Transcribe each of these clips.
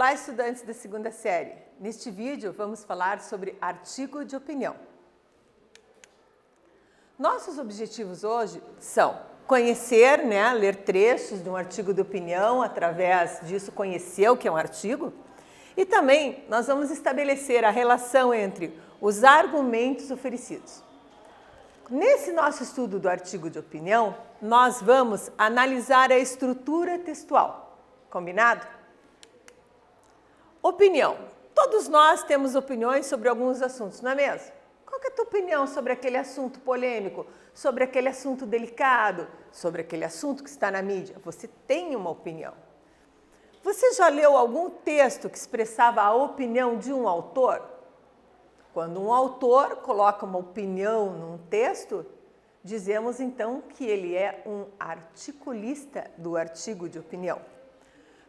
Olá, estudantes da segunda série. Neste vídeo, vamos falar sobre artigo de opinião. Nossos objetivos hoje são conhecer, ler trechos de um artigo de opinião, através disso conhecer o que é um artigo. E também nós vamos estabelecer a relação entre os argumentos oferecidos. Nesse nosso estudo do artigo de opinião, nós vamos analisar a estrutura textual. Combinado? Opinião. Todos nós temos opiniões sobre alguns assuntos, não é mesmo? Qual que é a tua opinião sobre aquele assunto polêmico, sobre aquele assunto delicado, sobre aquele assunto que está na mídia? Você tem uma opinião. Você já leu algum texto que expressava a opinião de um autor? Quando um autor coloca uma opinião num texto, dizemos então que ele é um articulista do artigo de opinião.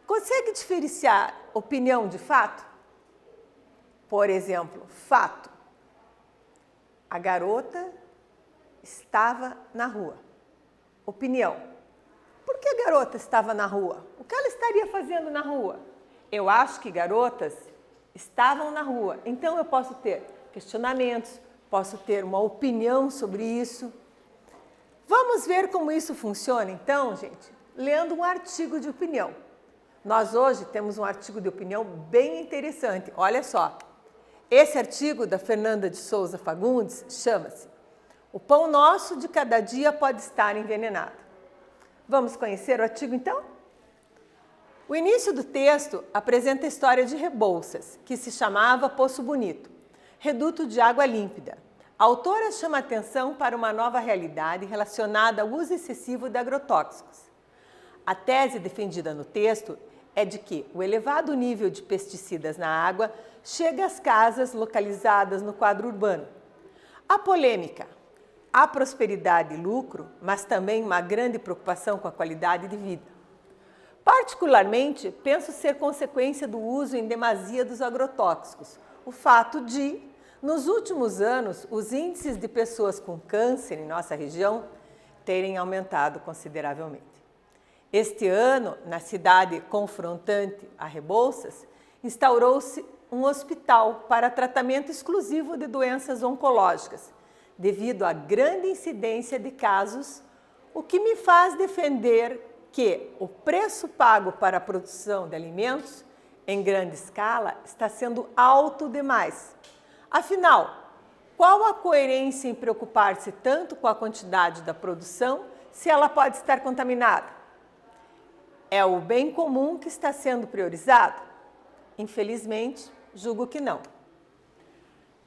Consegue diferenciar opinião de fato? Por exemplo, fato. A garota estava na rua. Opinião. Por que a garota estava na rua? O que ela estaria fazendo na rua? Eu acho que garotas estavam na rua. Então eu posso ter questionamentos, posso ter uma opinião sobre isso. Vamos ver como isso funciona então, gente, lendo um artigo de opinião. Nós hoje temos um artigo de opinião bem interessante. Olha só, esse artigo da Fernanda de Souza Fagundes chama-se O Pão Nosso de Cada Dia Pode Estar Envenenado. Vamos conhecer o artigo então? O início do texto apresenta a história de Rebouças, que se chamava Poço Bonito, reduto de água límpida. A autora chama atenção para uma nova realidade relacionada ao uso excessivo de agrotóxicos. A tese defendida no texto é de que o elevado nível de pesticidas na água chega às casas localizadas no quadro urbano. A polêmica, a prosperidade e lucro, mas também uma grande preocupação com a qualidade de vida. Particularmente, penso ser consequência do uso em demasia dos agrotóxicos, o fato de, nos últimos anos, os índices de pessoas com câncer em nossa região terem aumentado consideravelmente. Este ano, na cidade confrontante a Rebouças, instaurou-se um hospital para tratamento exclusivo de doenças oncológicas, devido à grande incidência de casos, o que me faz defender que o preço pago para a produção de alimentos em grande escala está sendo alto demais. Afinal, qual a coerência em preocupar-se tanto com a quantidade da produção se ela pode estar contaminada? É o bem comum que está sendo priorizado? Infelizmente, julgo que não.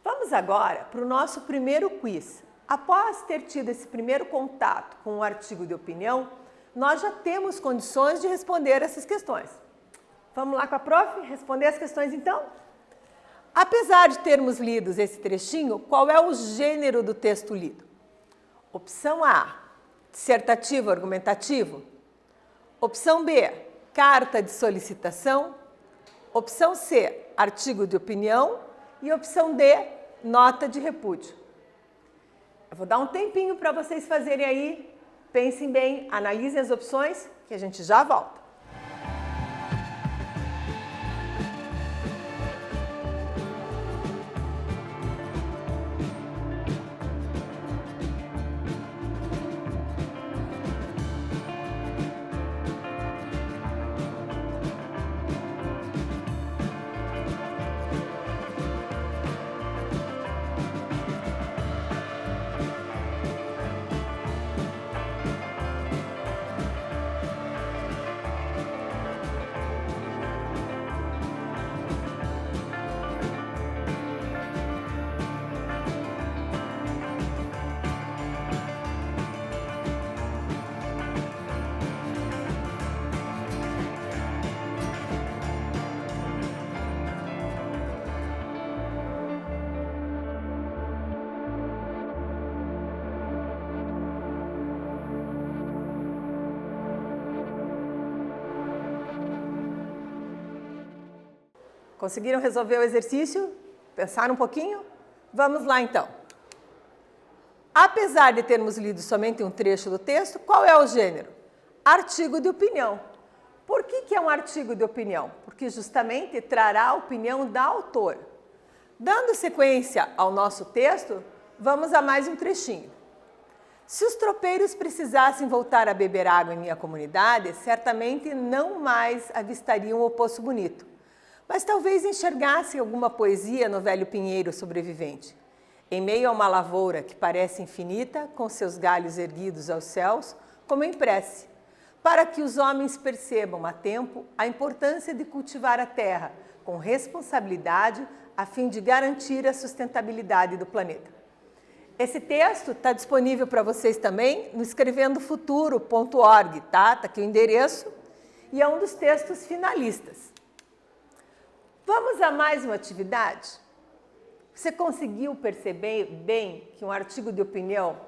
Vamos agora para o nosso primeiro quiz. Após ter tido esse primeiro contato com o artigo de opinião, nós já temos condições de responder essas questões. Vamos lá com a prof? Responder as questões então? Apesar de termos lido esse trechinho, qual é o gênero do texto lido? Opção A, dissertativo argumentativo. Opção B, carta de solicitação. Opção C, artigo de opinião. E opção D, nota de repúdio. Eu vou dar um tempinho para vocês fazerem aí. Pensem bem, analisem as opções, que a gente já volta. Conseguiram resolver o exercício? Pensaram um pouquinho? Vamos lá então. Apesar de termos lido somente um trecho do texto, qual é o gênero? Artigo de opinião. Por que é um artigo de opinião? Porque justamente trará a opinião da autora. Dando sequência ao nosso texto, vamos a mais um trechinho. Se os tropeiros precisassem voltar a beber água em minha comunidade, certamente não mais avistariam o Poço Bonito, mas talvez enxergassem alguma poesia no velho pinheiro sobrevivente. Em meio a uma lavoura que parece infinita, com seus galhos erguidos aos céus, como em prece, para que os homens percebam a tempo a importância de cultivar a terra com responsabilidade a fim de garantir a sustentabilidade do planeta. Esse texto está disponível para vocês também no escrevendofuturo.org, tá? Está aqui o endereço e é um dos textos finalistas. Vamos a mais uma atividade? Você conseguiu perceber bem que um artigo de opinião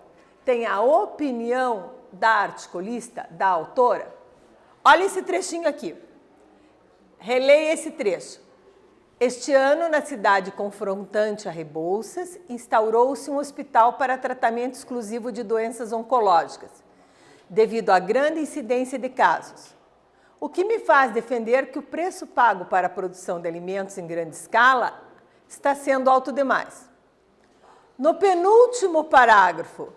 tem a opinião da articulista, da autora? Olha esse trechinho aqui. Releia esse trecho. Este ano, na cidade confrontante a Rebouças, instaurou-se um hospital para tratamento exclusivo de doenças oncológicas, devido à grande incidência de casos. O que me faz defender que o preço pago para a produção de alimentos em grande escala está sendo alto demais. No penúltimo parágrafo,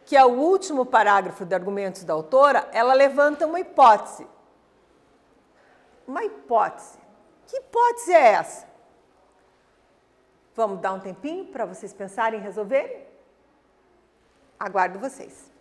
que é o último parágrafo de argumentos da autora, ela levanta uma hipótese. Uma hipótese. Que hipótese é essa? Vamos dar um tempinho para vocês pensarem e resolverem? Aguardo vocês.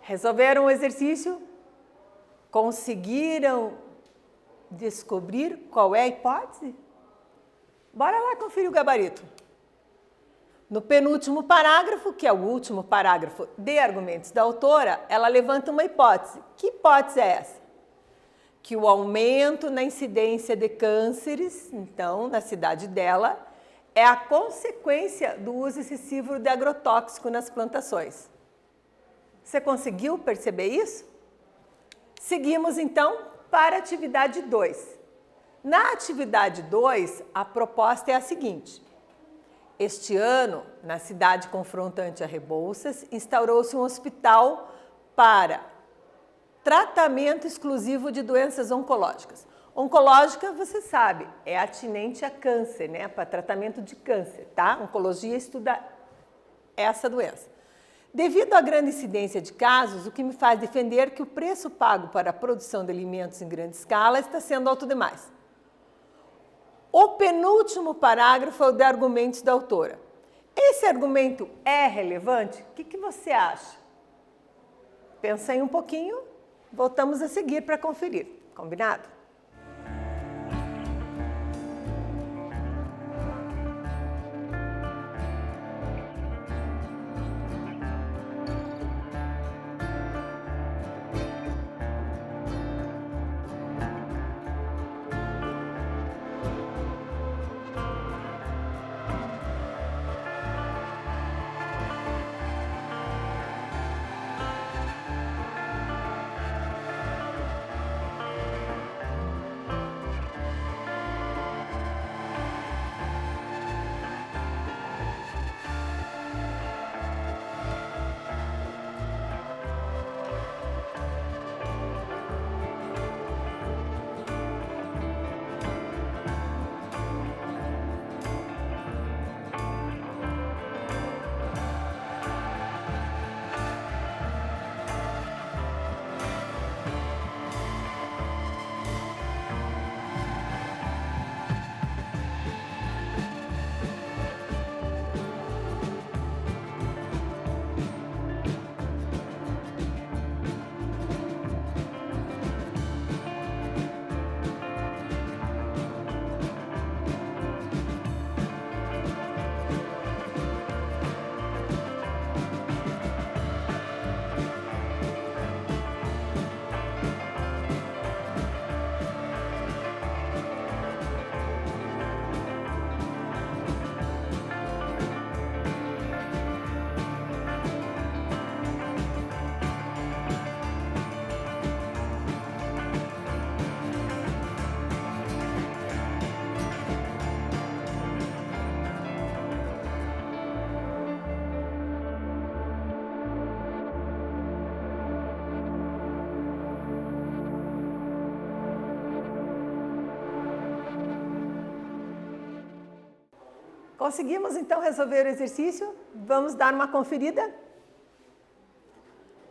Resolveram o exercício? Conseguiram descobrir qual é a hipótese? Bora lá conferir o gabarito. No penúltimo parágrafo, que é o último parágrafo de argumentos da autora, ela levanta uma hipótese. Que hipótese é essa? Que o aumento na incidência de cânceres, então, na cidade dela, é a consequência do uso excessivo de agrotóxico nas plantações. Você conseguiu perceber isso? Seguimos, então, para a atividade 2. Na atividade 2, a proposta é a seguinte. Este ano, na cidade confrontante a Rebouças, instaurou-se um hospital para tratamento exclusivo de doenças oncológicas. Oncológica, você sabe, é atinente a câncer, né? Para tratamento de câncer, tá? Oncologia estuda essa doença. Devido à grande incidência de casos, o que me faz defender que o preço pago para a produção de alimentos em grande escala está sendo alto demais. O penúltimo parágrafo é o de argumentos da autora. Esse argumento é relevante? O que você acha? pensa aí um pouquinho, voltamos a seguir para conferir. Combinado? Conseguimos então resolver o exercício? Vamos dar uma conferida?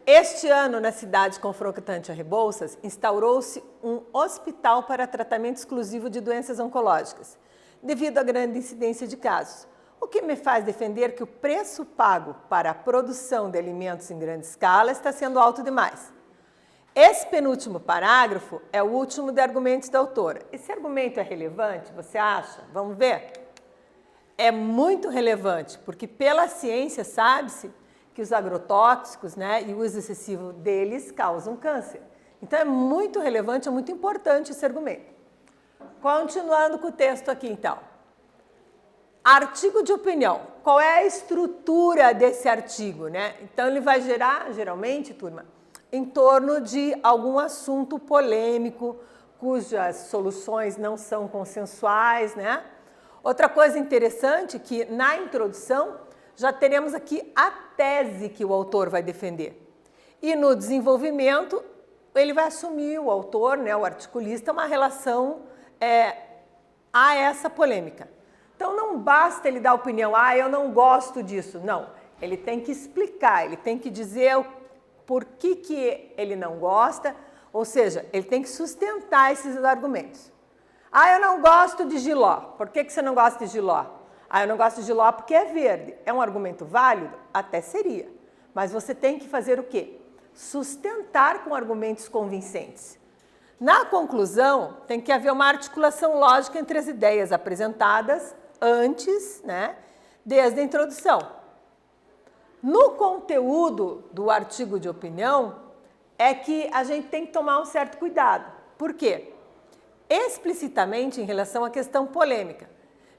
Este ano, na cidade confrontante a Rebouças, instaurou-se um hospital para tratamento exclusivo de doenças oncológicas, devido à grande incidência de casos, o que me faz defender que o preço pago para a produção de alimentos em grande escala está sendo alto demais. Esse penúltimo parágrafo é o último de argumentos da autora. Esse argumento é relevante, você acha? Vamos ver? É muito relevante, porque pela ciência sabe-se que os agrotóxicos, né, e o uso excessivo deles causam câncer. Então é muito relevante, é muito importante esse argumento. Continuando com o texto aqui então. Artigo de opinião. Qual é a estrutura desse artigo, né? Então ele vai gerar, geralmente, turma, em torno de algum assunto polêmico, cujas soluções não são consensuais, né? Outra coisa interessante é que na introdução já teremos aqui a tese que o autor vai defender. E no desenvolvimento ele vai assumir, o autor, né, o articulista, uma relação a essa polêmica. Então não basta ele dar opinião, eu não gosto disso. Não, ele tem que explicar, ele tem que dizer por que ele não gosta, ou seja, ele tem que sustentar esses argumentos. Eu não gosto de jiló. Por que você não gosta de jiló? Eu não gosto de jiló porque é verde. É um argumento válido? Até seria. Mas você tem que fazer o quê? Sustentar com argumentos convincentes. Na conclusão, tem que haver uma articulação lógica entre as ideias apresentadas antes, né, desde a introdução. No conteúdo do artigo de opinião, é que a gente tem que tomar um certo cuidado. Por quê? Explicitamente em relação à questão polêmica.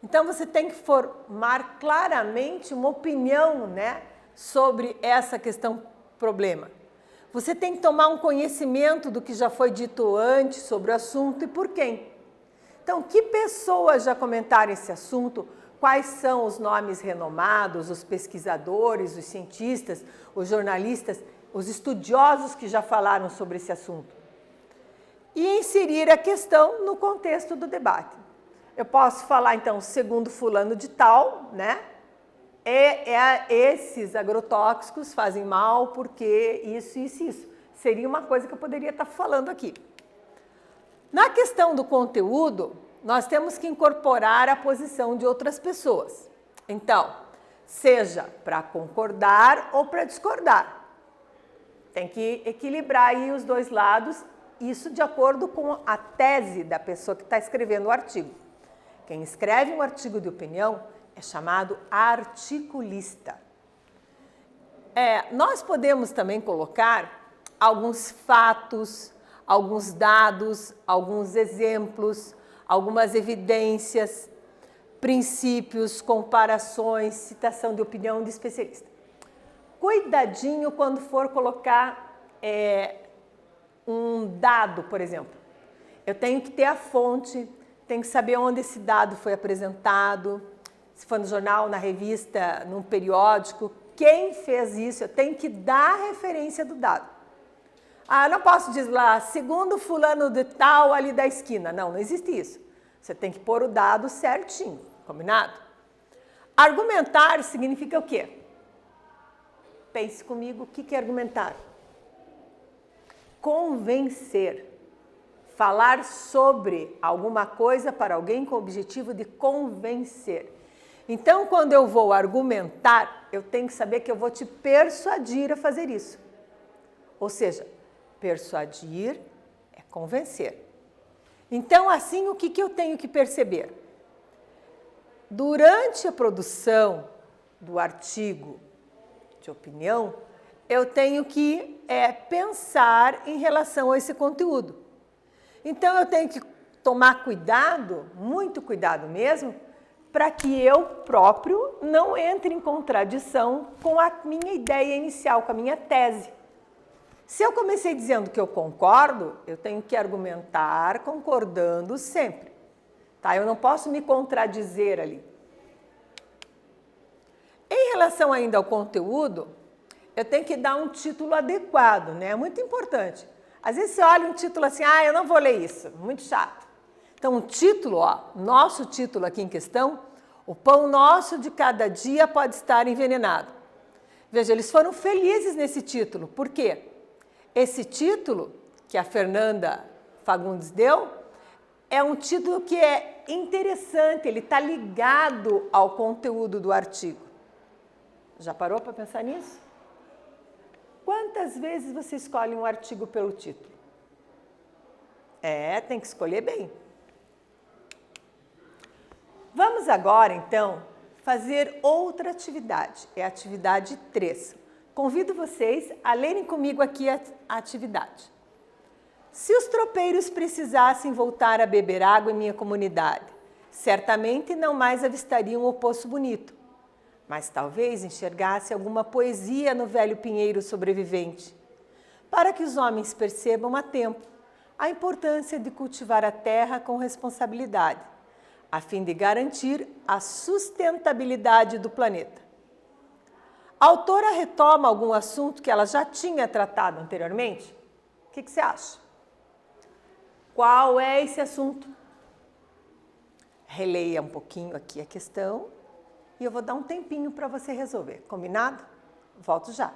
Então você tem que formar claramente uma opinião, né, sobre essa questão problema. Você tem que tomar um conhecimento do que já foi dito antes sobre o assunto e por quem. Então, que pessoas já comentaram esse assunto? Quais são os nomes renomados, os pesquisadores, os cientistas, os jornalistas, os estudiosos que já falaram sobre esse assunto? E inserir a questão no contexto do debate. Eu posso falar, então, segundo fulano de tal, né? Esses agrotóxicos fazem mal porque isso, isso, isso. Seria uma coisa que eu poderia estar falando aqui. Na questão do conteúdo, nós temos que incorporar a posição de outras pessoas. Então, seja para concordar ou para discordar. Tem que equilibrar aí os dois lados, isso de acordo com a tese da pessoa que está escrevendo o artigo. Quem escreve um artigo de opinião é chamado articulista. Nós podemos também colocar alguns fatos, alguns dados, alguns exemplos, algumas evidências, princípios, comparações, citação de opinião de especialista. Cuidadinho quando for colocar um dado, por exemplo. Eu tenho que ter a fonte, tenho que saber onde esse dado foi apresentado, se foi no jornal, na revista, num periódico, quem fez isso, eu tenho que dar a referência do dado. Eu não posso dizer lá, segundo fulano de tal ali da esquina. Não, não existe isso. Você tem que pôr o dado certinho, combinado? Argumentar significa o quê? Pense comigo, o que é argumentar? Convencer. Falar sobre alguma coisa para alguém com o objetivo de convencer. Então, quando eu vou argumentar, eu tenho que saber que eu vou te persuadir a fazer isso. Ou seja, persuadir é convencer. Então, assim, o que eu tenho que perceber? Durante a produção do artigo de opinião, eu tenho que pensar em relação a esse conteúdo. Então, eu tenho que tomar cuidado, muito cuidado mesmo, para que eu próprio não entre em contradição com a minha ideia inicial, com a minha tese. Se eu comecei dizendo que eu concordo, eu tenho que argumentar concordando sempre. Tá? Eu não posso me contradizer ali. Em relação ainda ao conteúdo, eu tenho que dar um título adequado, né? É muito importante. Às vezes você olha um título assim, eu não vou ler isso, muito chato. Então, o título, nosso título aqui em questão, o pão nosso de cada dia pode estar envenenado. Veja, eles foram felizes nesse título. Por quê? Esse título que a Fernanda Fagundes deu é um título que é interessante, ele está ligado ao conteúdo do artigo. Já parou para pensar nisso? Quantas vezes você escolhe um artigo pelo título? Tem que escolher bem. Vamos agora, então, fazer outra atividade. É a atividade 3. Convido vocês a lerem comigo aqui a atividade. Se os tropeiros precisassem voltar a beber água em minha comunidade, certamente não mais avistariam o Poço Bonito, mas talvez enxergasse alguma poesia no velho pinheiro sobrevivente, para que os homens percebam a tempo a importância de cultivar a terra com responsabilidade, a fim de garantir a sustentabilidade do planeta. A autora retoma algum assunto que ela já tinha tratado anteriormente? O que você acha? Qual é esse assunto? Releia um pouquinho aqui a questão e eu vou dar um tempinho para você resolver. Combinado? Volto já.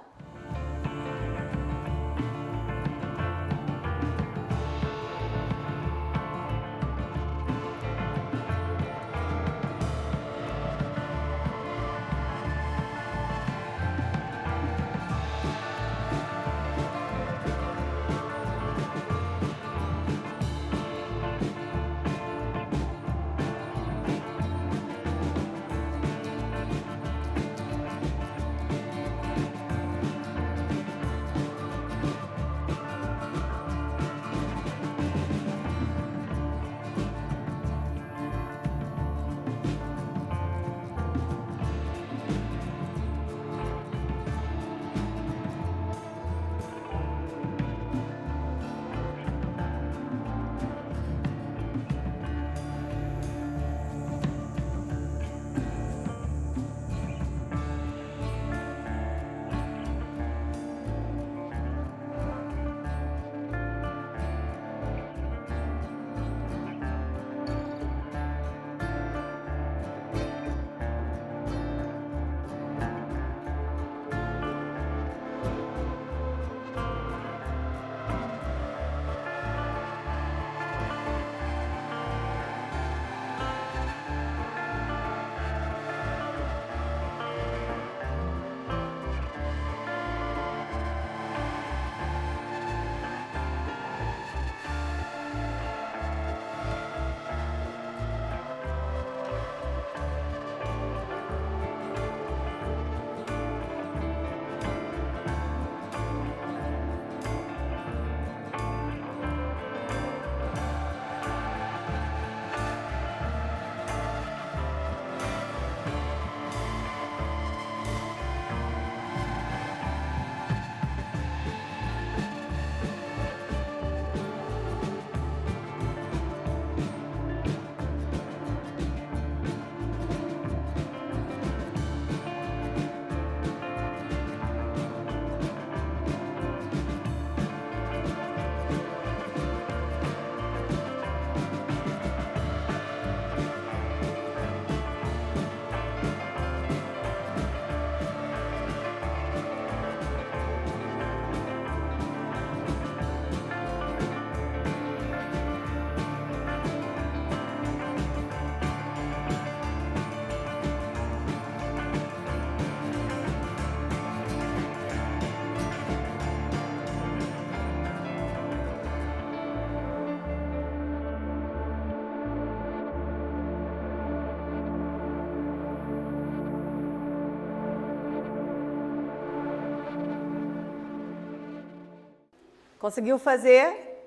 Conseguiu fazer?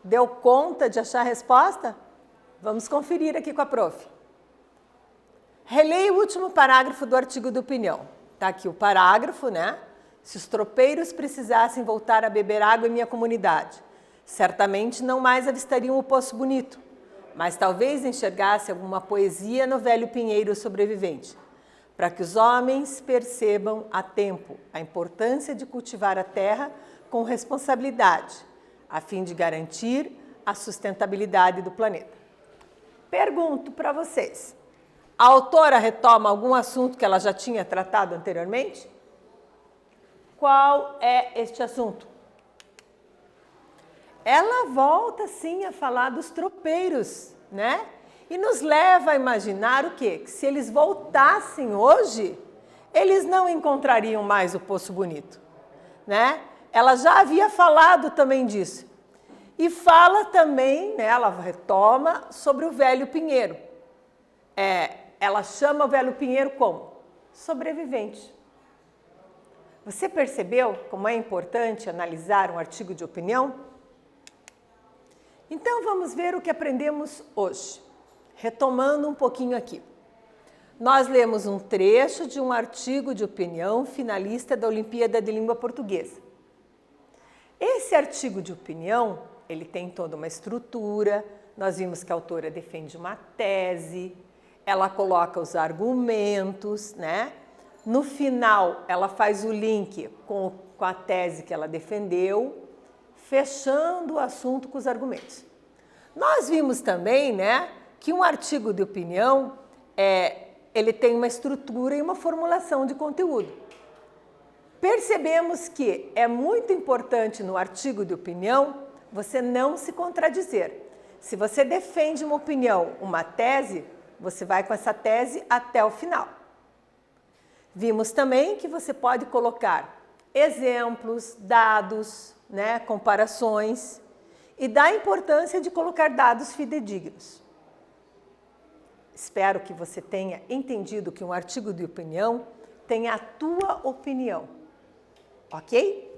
Deu conta de achar a resposta? Vamos conferir aqui com a prof. Releia o último parágrafo do artigo de opinião. Está aqui o parágrafo, né? Se os tropeiros precisassem voltar a beber água em minha comunidade, certamente não mais avistariam o Poço Bonito, mas talvez enxergassem alguma poesia no velho pinheiro sobrevivente, para que os homens percebam a tempo a importância de cultivar a terra com responsabilidade, a fim de garantir a sustentabilidade do planeta. Pergunto para vocês, a autora retoma algum assunto que ela já tinha tratado anteriormente? Qual é este assunto? Ela volta sim a falar dos tropeiros, né? E nos leva a imaginar o quê? Que se eles voltassem hoje, eles não encontrariam mais o Poço Bonito, né? Ela já havia falado também disso. E fala também, né, ela retoma sobre o velho pinheiro. Ela chama o velho pinheiro como? Sobrevivente. Você percebeu como é importante analisar um artigo de opinião? Então vamos ver o que aprendemos hoje. Retomando um pouquinho aqui. Nós lemos um trecho de um artigo de opinião finalista da Olimpíada de Língua Portuguesa. Esse artigo de opinião, ele tem toda uma estrutura, nós vimos que a autora defende uma tese, ela coloca os argumentos, né? No final, ela faz o link com a tese que ela defendeu, fechando o assunto com os argumentos. Nós vimos também, né, que um artigo de opinião, ele tem uma estrutura e uma formulação de conteúdo. Percebemos que é muito importante no artigo de opinião você não se contradizer. Se você defende uma opinião, uma tese, você vai com essa tese até o final. Vimos também que você pode colocar exemplos, dados, né, comparações e da importância de colocar dados fidedignos. Espero que você tenha entendido que um artigo de opinião tem a tua opinião, ok?